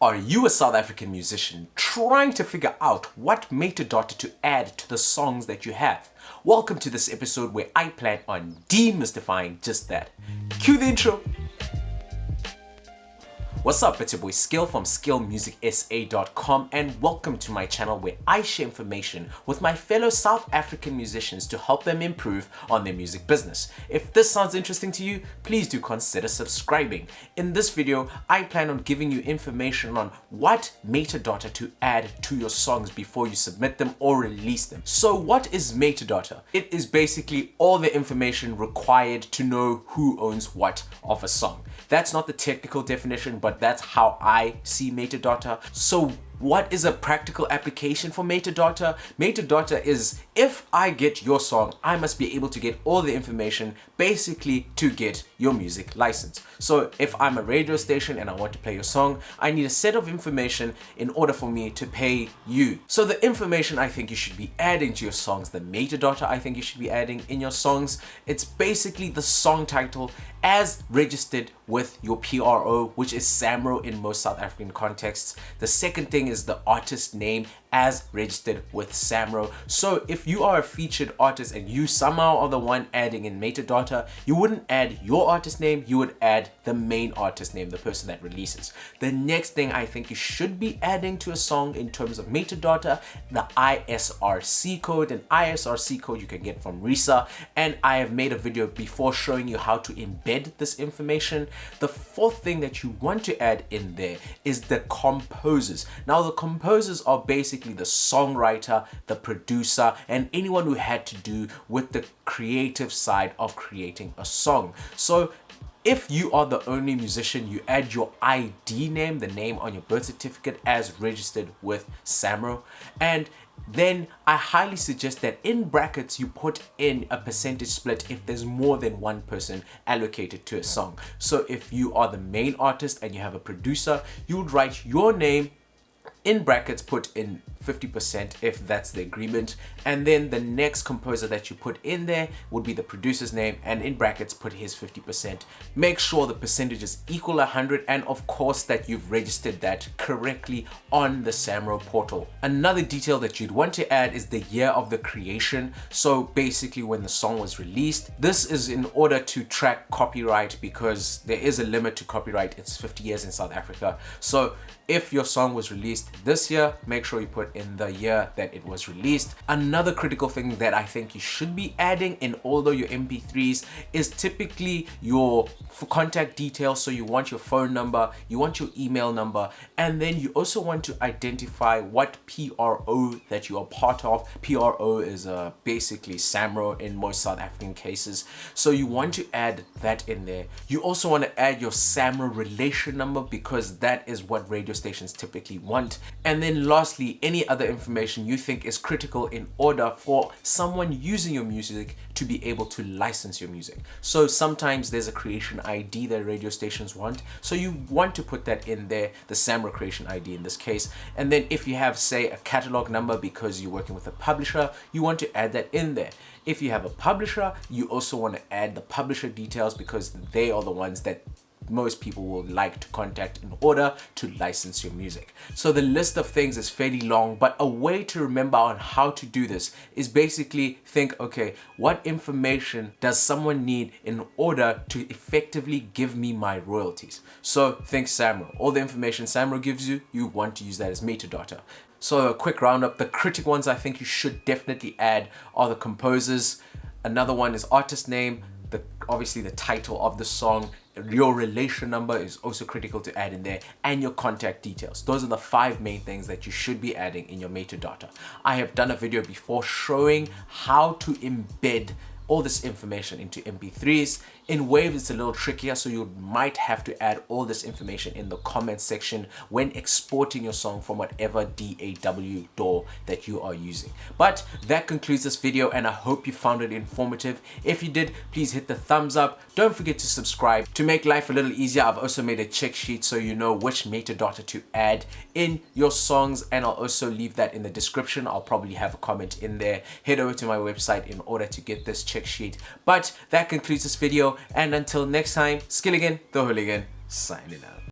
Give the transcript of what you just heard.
Are you a South African musician trying to figure out what metadata to add to the songs that you have? Welcome to this episode where I plan on demystifying just that. Cue the intro! What's up, it's your boy Skill from skillmusicsa.com and welcome to my channel where I share information with my fellow South African musicians to help them improve on their music business. If this sounds interesting to you, please do consider subscribing. In this video, I plan on giving you information on what metadata to add to your songs before you submit them or release them. So what is metadata? It is basically all the information required to know who owns what of a song. That's not the technical definition, but that's how I see metadata. So what is a practical application for metadata? Metadata is if I get your song, I must be able to get all the information basically to get your music license. So if I'm a radio station and I want to play your song, I need a set of information in order for me to pay you. So the information I think you should be adding to your songs, the metadata I think you should be adding in your songs, it's basically the song title as registered with your PRO, which is SAMRO in most South African contexts. The second thing is the artist name as registered with SAMRO. So if you are a featured artist and you somehow are the one adding in metadata, you wouldn't add your artist name, you would add the main artist name, the person that releases. The next thing I think you should be adding to a song in terms of metadata, the ISRC code. An ISRC code you can get from RISA, and I have made a video before showing you how to embed this information. The fourth thing that you want to add in there is the composers. Now the composers are basically the songwriter, the producer, and anyone who had to do with the creative side of creating a song. So if you are the only musician, you add your ID name, the name on your birth certificate as registered with SAMRO. And then I highly suggest that in brackets you put in a percentage split if there's more than one person allocated to a song. So if you are the main artist and you have a producer, you would write your name in brackets, put in 50% if that's the agreement, and then the next composer that you put in there would be the producer's name, and in brackets put his 50%. Make sure the percentages equal 100, and of course that you've registered that correctly on the SAMRO portal. Another detail that you'd want to add is the year of the creation. So basically when the song was released. This is in order to track copyright because there is a limit to copyright. It's 50 years in South Africa. So if your song was released this year, make sure you put in the year that it was released. Another critical thing that I think you should be adding in all of your MP3s is typically your contact details. So you want your phone number, you want your email number, and then you also want to identify what PRO that you are part of. PRO is basically SAMRO in most South African cases. So you want to add that in there. You also want to add your SAMRO relation number because that is what radio stations typically want. And then lastly, any other information you think is critical in order for someone using your music to be able to license your music. So sometimes there's a creation ID that radio stations want, so you want to put that in there, the SAMRO creation ID in this case. And then if you have, say, a catalog number because you're working with a publisher, you want to add that in there. If you have a publisher, you also want to add the publisher details because they are the ones that most people will like to contact in order to license your music. So the list of things is fairly long, but a way to remember on how to do this is basically think, okay, what information does someone need in order to effectively give me my royalties? So think SAMRO. All the information SAMRO gives you, you want to use that as metadata. So a quick roundup, the critical ones I think you should definitely add are the composers. Another one is artist name, obviously the title of the song. Your relation number is also critical to add in there, and your contact details. Those are the 5 main things that you should be adding in your metadata. I have done a video before showing how to embed all this information into MP3s. In Wave, it's a little trickier, so you might have to add all this information in the comments section when exporting your song from whatever DAW that you are using. But that concludes this video, and I hope you found it informative. If you did, please hit the thumbs up. Don't forget to subscribe. To make life a little easier, I've also made a check sheet so you know which metadata to add in your songs, and I'll also leave that in the description. I'll probably have a comment in there. Head over to my website in order to get this check sheet. But that concludes this video, and until next time, Skill again, the hooligan, signing out.